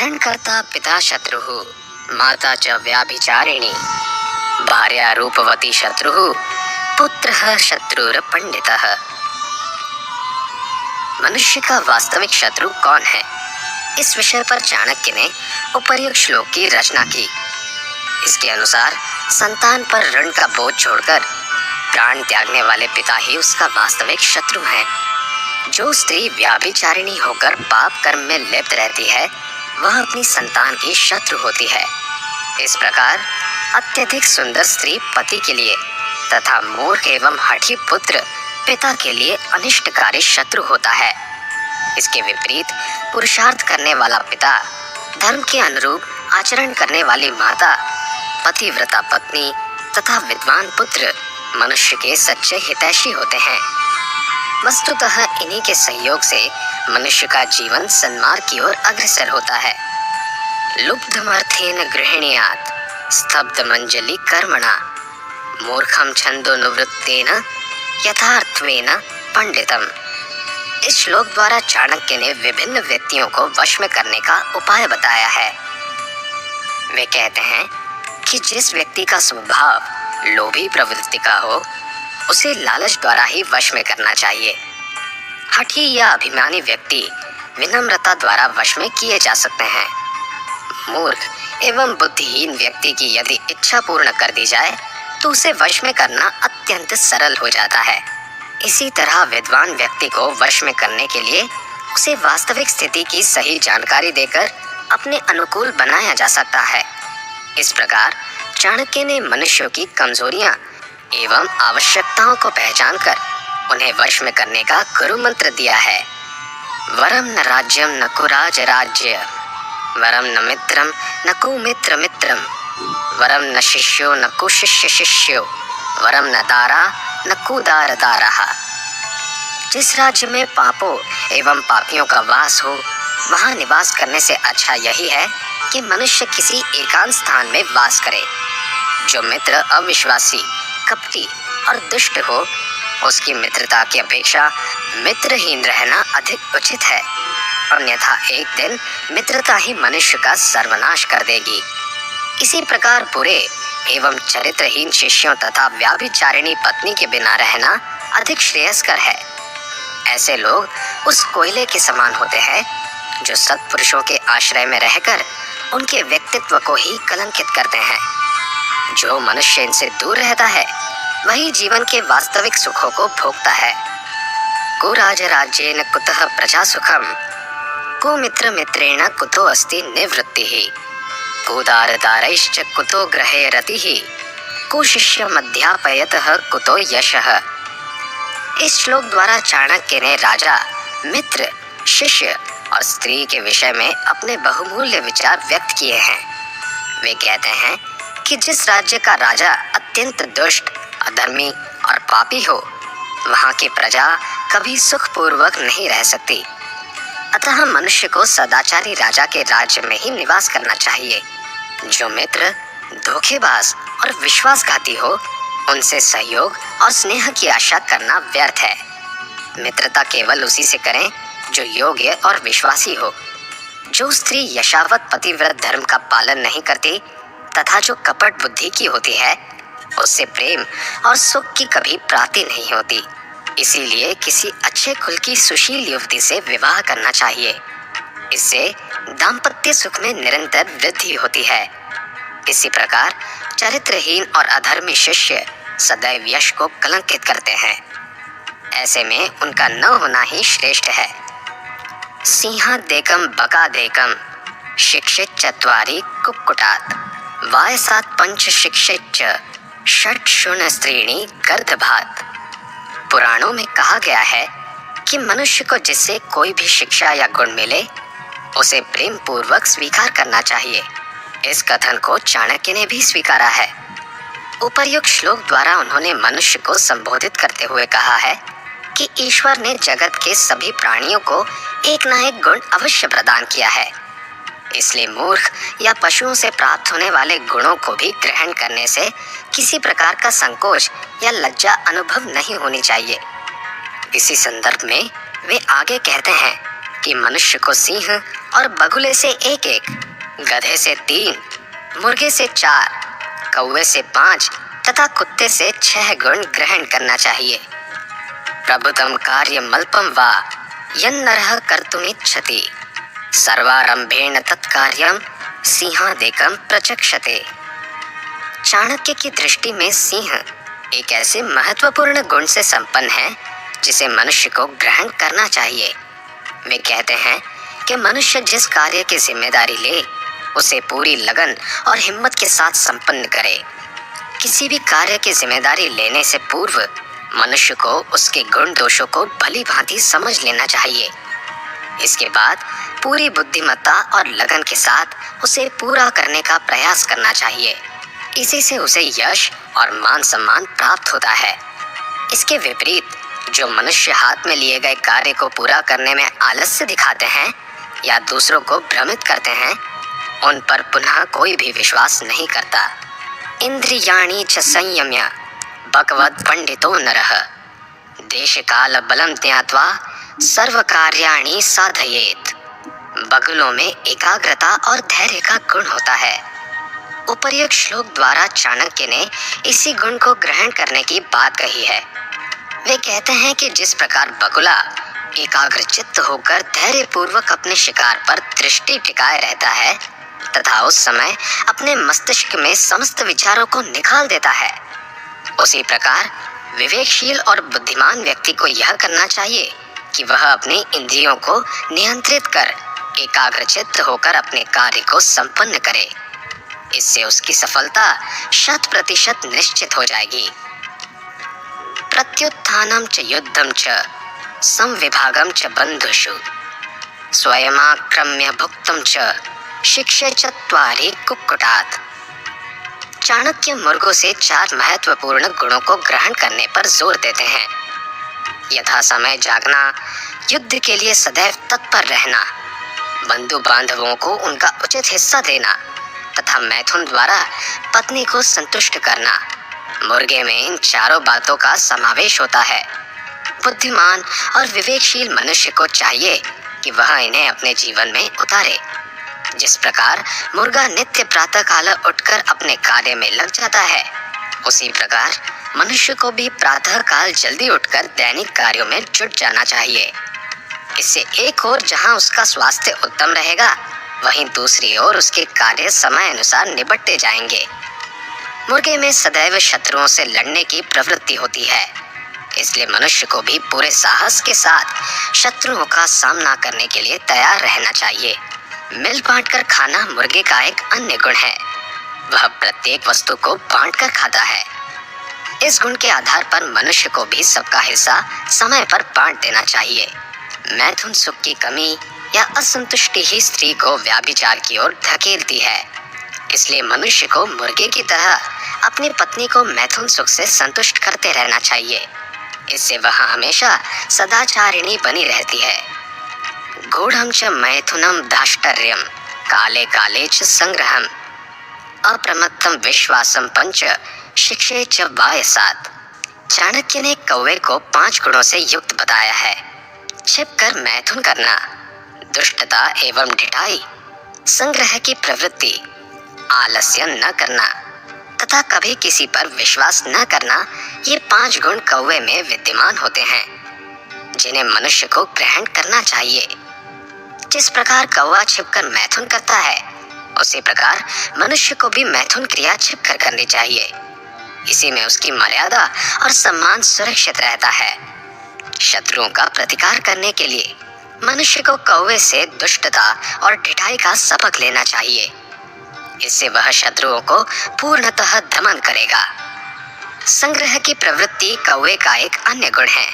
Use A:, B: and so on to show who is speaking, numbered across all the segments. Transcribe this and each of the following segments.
A: कर्ता पिता शत्रुः माता च व्याभिचारिणी भार्या रूपवती शत्रुः पुत्रः शत्रुरपंडितः। मनुष्य का वास्तविक शत्रु कौन है? इस विषय पर चाणक्य ने उपर्युक्त श्लोक की रचना की। इसके अनुसार संतान पर ऋण का बोझ छोड़कर प्राण त्यागने वाले पिता ही उसका वास्तविक शत्रु है। जो स्त्री व्याभिचारिणी होकर पाप कर्म में लिप्त रहती है वह अपनी संतान की शत्रु होती है। इस प्रकार अत्यधिक सुंदर स्त्री पति के लिए तथा मूर्ख एवं हठी पुत्र पिता के लिए अनिष्टकारी शत्रु होता है। इसके विपरीत पुरुषार्थ करने वाला पिता, धर्म के अनुरूप आचरण करने वाली माता, पतिव्रता पत्नी तथा विद्वान पुत्र मनुष्य के सच्चे हितैषी होते हैं। वस्तुतः इन्हीं के सहयोग से मनुष्य का जीवन सन्मार्ग की ओर अग्रसर होता है। लुब्धमर्थेन गृहिणीयात् स्तब्धमंजलि कर्मणा मूर्खम छंदोनुवृत्तेन यथार्थवेन पंडितम। इस श्लोक द्वारा चाणक्य ने विभिन्न व्यक्तियों को वश में करने का उपाय बताया है। वे कहते हैं कि जिस व्यक्ति का स्वभाव लोभी प्रवृत्ति का हो उसे लालच द्वारा ही वश में करना चाहिए। हठी या अभिमानी व्यक्ति विनम्रता द्वारा वश में किए जा सकते हैं। मूर्ख एवं बुद्धिहीन व्यक्ति की यदि इच्छा पूर्ण कर दी जाए तो उसे वश में करना अत्यंत सरल हो जाता है। इसी तरह विद्वान व्यक्ति को वश में करने के लिए उसे वास्तविक स्थिति की सही जानकारी देकर अपने अनुकूल बनाया जा सकता है। इस प्रकार चाणक्य ने मनुष्यों की कमजोरियां एवं आवश्यकताओं को पहचान कर उन्हें वश में करने का गुरु मंत्र दिया है। वरम न राज्यम न कुराज राज्य, वरम न मित्रम न कुमित्र मित्रम, वरम न शिष्यो न कुशिष्य शिष्यो, वरम न दारा न कुदार दारहा। जिस राज्य में पापों एवं पापियों का वास हो वहां निवास करने से अच्छा यही है कि मनुष्य किसी एकांत स्थान में वास करे। जो मित्र अविश्वासी, कपटी और दुष्ट हो उसकी मित्रता की अपेक्षा मित्रहीन रहना अधिक उचित है। अन्यथा एक दिन मित्रता ही मनुष्य का सर्वनाश कर देगी। इसी प्रकार बुरे एवं चरित्रहीन शिष्यों तथा व्याभिचारिणी पत्नी के बिना रहना अधिक श्रेयस्कर है। ऐसे लोग उस कोयले के समान होते हैं जो सत्पुरुषों के आश्रय में रहकर उनके व्यक्तित्व को ही कलंकित करते हैं। जो मनुष्य इनसे दूर रहता है वही जीवन के वास्तविक सुखों को भोगता है। कुराज राज्येन कुतः प्रजा सुखम, कुमित्र मित्रेण कुतो अस्ति निवृत्तिः, कुदार दारैश्च कुतो ग्रहे रतिः, कुशिष्य मध्यापयतः कुतो यशः। इस श्लोक द्वारा चाणक्य ने राजा, मित्र, शिष्य और स्त्री के विषय में अपने बहुमूल्य विचार व्यक्त किए हैं। वे कहते हैं कि जिस राज्य का राजा अत्यंत दुष्ट, अधर्मी और पापी हो वहां की प्रजा कभी सुखपूर्वक नहीं रह सकती। अतः मनुष्य को सदाचारी राजा के राज्य में ही निवास करना चाहिए। जो मित्र धोखेबाज और विश्वासघाती हो उनसे सहयोग और स्नेह की आशा करना व्यर्थ है। मित्रता केवल उसी से करें जो योग्य और विश्वासी हो। जो स्त्री यशावत पतिव्रत धर्म का पालन नहीं करती तथा जो कपट बुद्धि की होती है उससे प्रेम और सुख की कभी प्राप्ति नहीं होती। इसीलिए किसी अच्छे कुल की सुशील युवती से विवाह करना चाहिए। इससे दाम्पत्य सुख में निरंतर वृद्धि होती है। इसी प्रकार चरित्रहीन और अधर्मी शिष्य सदैव यश को कलंकित करते हैं। ऐसे में उनका न होना ही श्रेष्ठ है। सिंहादेकम बकादेकम शिक्षित चत्वारि कुक्कुटात्, वायसात् पंच शिक्षित षट् शून्य स्त्रीणी गर्दभात। पुराणों में कहा गया है कि मनुष्य को जिससे कोई भी शिक्षा या गुण मिले उसे प्रेम पूर्वक स्वीकार करना चाहिए। इस कथन को चाणक्य ने भी स्वीकारा है। उपर्युक्त श्लोक द्वारा उन्होंने मनुष्य को संबोधित करते हुए कहा है कि ईश्वर ने जगत के सभी प्राणियों को एक न एक गुण अवश्य प्रदान किया है। इसलिए मूर्ख या पशुओं से प्राप्त होने वाले गुणों को भी ग्रहण करने से किसी प्रकार का संकोच या लज्जा अनुभव नहीं होनी चाहिए। इसी संदर्भ में वे आगे कहते हैं कि मनुष्य को सिंह और बगुले से 1-1, गधे से 3, मुर्गे से 4, कौवे से 5 तथा कुत्ते से 6 गुण ग्रहण करना चाहिए। प्रभुतम कार्यमल्पम वा यन्नरः कर्तुमिच्छति सर्वारंभेण तत्कार्यम सिंहादेकम प्रचक्षते। चाणक्य की दृष्टि में सिंह एक ऐसे महत्वपूर्ण गुण से संपन्न है जिसे मनुष्य को ग्रहण करना चाहिए। वे कहते हैं कि मनुष्य जिस कार्य की जिम्मेदारी ले उसे पूरी लगन और हिम्मत के साथ संपन्न करे। किसी भी कार्य की जिम्मेदारी लेने से पूर्व मनुष्य को उसके गुण दोषों को भली भांति समझ लेना चाहिए। इसके बाद पूरी बुद्धिमत्ता और लगन के साथ उसे पूरा करने का प्रयास करना चाहिए। इसी से उसे यश और मान सम्मान प्राप्त होता है। इसके विपरीत जो मनुष्य हाथ में लिए गए कार्य को पूरा करने में आलस्य दिखाते हैं या दूसरों को भ्रमित करते हैं, उन पर पुनः कोई भी विश्वास नहीं करता। इंद्रियाणि च संयम्य भगवद पंडितो नरः देश काल बलम ज्ञात्वा सर्व कार्याणि साधयेत। बगुलों में एकाग्रता और धैर्य का गुण होता है। उपर्युक्त श्लोक द्वारा चाणक्य ने इसी गुण को ग्रहण करने की बात कही है। वे कहते हैं कि जिस प्रकार बगुला एकाग्रचित्त होकर धैर्य पूर्वक अपने शिकार पर दृष्टि टिकाए रहता है तथा उस समय अपने मस्तिष्क में समस्त विचारों को निकाल देता है, उसी प्रकार विवेकशील और बुद्धिमान व्यक्ति को यह करना चाहिए कि वह अपनी इंद्रियों को नियंत्रित कर एकाग्रचित्त होकर अपने कार्य को संपन्न करे। इससे उसकी सफलता 100% निश्चित हो जाएगी। प्रत्युत्थानम च युद्धम च संविभागम च बंधुषु स्वयमाक्रम्य भुक्तम च शिक्षे चत्वारि कुक्कुटात्। चाणक्य मुर्गों से 4 महत्वपूर्ण गुणों को ग्रहण करने पर जोर देते हैं। यथा समय जागना, युद्ध के लिए सदैव तत्पर रहना, बंधु बांधवों को उनका उचित हिस्सा देना तथा मैथुन द्वारा पत्नी को संतुष्ट करना। मुर्गे में इन चारों बातों का समावेश होता है। बुद्धिमान और विवेकशील मनुष्य को चाहिए कि वह इन्हें अपने जीवन में उतारे। जिस प्रकार मुर्गा नित्य प्रातः काल उठकर अपने कार्य में लग जाता है, उसी प्रकार मनुष्य को भी प्रातः काल जल्दी उठकर दैनिक कार्यों में जुट जाना चाहिए। इससे एक ओर जहां उसका स्वास्थ्य उत्तम रहेगा, वहीं दूसरी ओर उसके कार्य समय अनुसार निबटते जाएंगे। मुर्गे में सदैव शत्रुओं से लड़ने की प्रवृत्ति होती है, इसलिए मनुष्य को भी पूरे साहस के साथ शत्रुओं का सामना करने के लिए तैयार रहना चाहिए। मिल बांट कर खाना मुर्गे का एक अन्य गुण है। वह प्रत्येक वस्तु को बांट कर खाता है। इस गुण के आधार पर मनुष्य को भी सबका हिस्सा समय पर बांट देना चाहिए। मैथुन सुख की कमी या असंतुष्टि ही स्त्री को व्याभिचार की ओर धकेलती है। इसलिए मनुष्य को मुर्गे की तरह अपनी पत्नी को मैथुन सुख से संतुष्ट करते रहना चाहिए। इससे वह हमेशा सदाचारिणी बनी रहती है। गूढ़ं च मैथुनं दाष्टर्यं काले काले च संग्रहम् अप्रमत्तं विश्वासं पंच शिक्षे च वायसात्। चाणक्य ने कौवे को 5 गुणों से युक्त बताया है। छिपकर मैथुन करना, दुष्टता एवं ढिठाई, संग्रह की प्रवृत्ति, आलस्य न करना तथा कभी किसी पर विश्वास न करना, ये 5 गुण कौवे में विद्यमान होते हैं, जिन्हें मनुष्य को ग्रहण करना चाहिए। जिस प्रकार कौवा छिपकर मैथुन करता है, उसी प्रकार मनुष्य को भी मैथुन क्रिया छिपकर करनी चाहिए। इसी में उसकी मर्यादा और सम्मान सुरक्षित रहता है। शत्रुओं का प्रतिकार करने के लिए मनुष्य को कौवे से दुष्टता और ढिठाई का सबक लेना चाहिए। इससे वह शत्रुओं को पूर्णतः दमन करेगा। संग्रह की प्रवृत्ति कौवे का एक अन्य गुण है,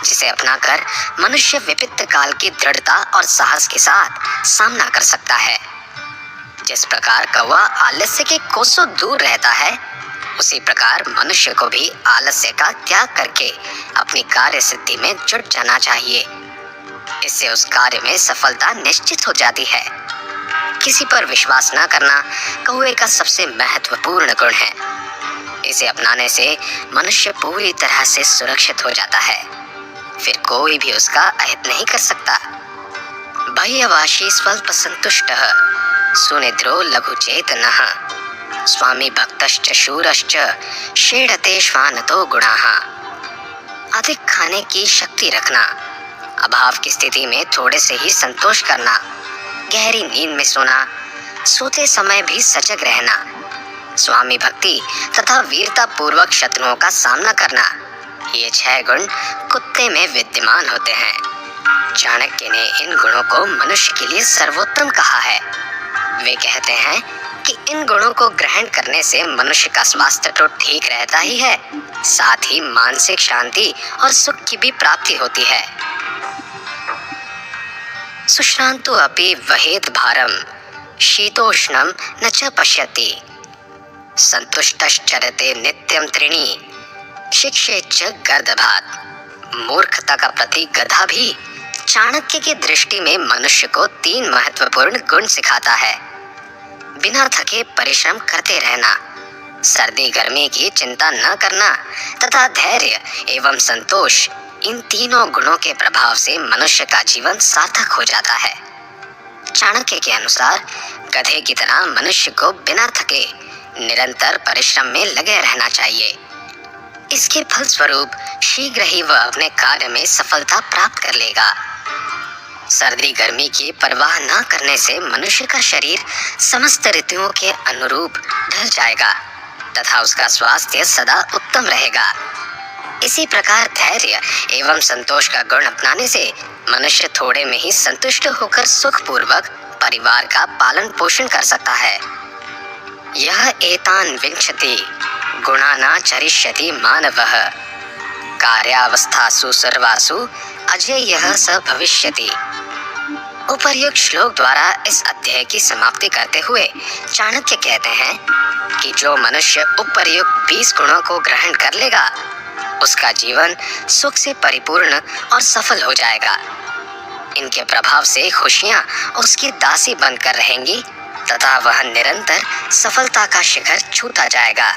A: जिसे अपनाकर मनुष्य विपत्ति काल की दृढ़ता और साहस के साथ सामना कर सकता है। जिस प्रकार कौवा आलस्य के कोसों दूर रहता है, उसी प्रकार मनुष्य को भी आलस्य का त्याग करके अपनी कार्य सिद्धि में जुट जाना चाहिए। इससे उस कार्य में सफलता निश्चित हो जाती है। किसी पर विश्वास न करना कौवे का सबसे महत्वपूर्ण गुण है। इसे अपनाने से मनुष्य पूरी तरह से सुरक्षित हो जाता है। फिर कोई भी उसका अहित नहीं कर सकता। बाह्यवाशी स्वल्प संतुष्टः सुनिद्रो लघुचेतनः स्वामी भक्तश्च शूरश्च षेडते श्वानतो गुणाः। अधिक खाने की शक्ति रखना, अभाव की स्थिति में थोड़े से ही संतोष करना, गहरी नींद में सोना, सोते समय भी सजग रहना, स्वामी भक्ति तथा वीरता पूर्वक शत्रुओं का सामना करना, ये 6 गुण कुत्ते में विद्यमान होते हैं। चाणक्य ने इन गुणों को मनुष्य के लिए सर्वोत्तम कहा है। वे कहते हैं कि इन गुणों को ग्रहण करने से मनुष्य का स्वास्थ्य तो ठीक रहता ही है, साथ ही मानसिक शांति और सुख की भी प्राप्ति होती है। सुश्रांतो अपि वहेत भारम शीतोष्णम न च पश्यति संतुष्टश्चरते नित्यम त्रीणि शिक्षेच्च गर्दभात। मूर्खता का प्रतीक गधा भी चाणक्य की दृष्टि में मनुष्य को 3 महत्वपूर्ण गुण सिखाता है। बिना थके परिश्रम करते रहना, सर्दी गर्मी की चिंता न करना तथा धैर्य एवं संतोष। इन तीनों गुणों के प्रभाव से मनुष्य का जीवन सार्थक हो जाता है। चाणक्य के अनुसार गधे की तरह मनुष्य को बिना थके निरंतर परिश्रम में लगे रहना चाहिए। इसके फलस्वरूप शीघ्र ही वह अपने कार्य में सफलता प्राप्त कर लेगा। सर्दी गर्मी की परवाह न करने से मनुष्य का शरीर समस्त ऋतुओं के अनुरूप ढल जाएगा तथा उसका स्वास्थ्य सदा उत्तम रहेगा। इसी प्रकार धैर्य एवं संतोष का गुण अपनाने से मनुष्य थोड़े में ही संतुष्ट होकर सुखपूर्वक परिवार का पालन पोषण कर सकता है। यह एतान विंशति गुणाना चरिष्यति मानवः कार्यावस्थासु सर्वासु अजेयः स भविष्यति। उपर्युक्त श्लोक द्वारा इस अध्याय की समाप्ति करते हुए चाणक्य कहते हैं कि जो मनुष्य उपर्युक्त 20 गुणों को ग्रहण कर लेगा उसका जीवन सुख से परिपूर्ण और सफल हो जाएगा। इनके प्रभाव से खुशियां उसकी दासी बनकर रहेंगी तथा वह निरंतर सफलता का शिखर छूता जाएगा।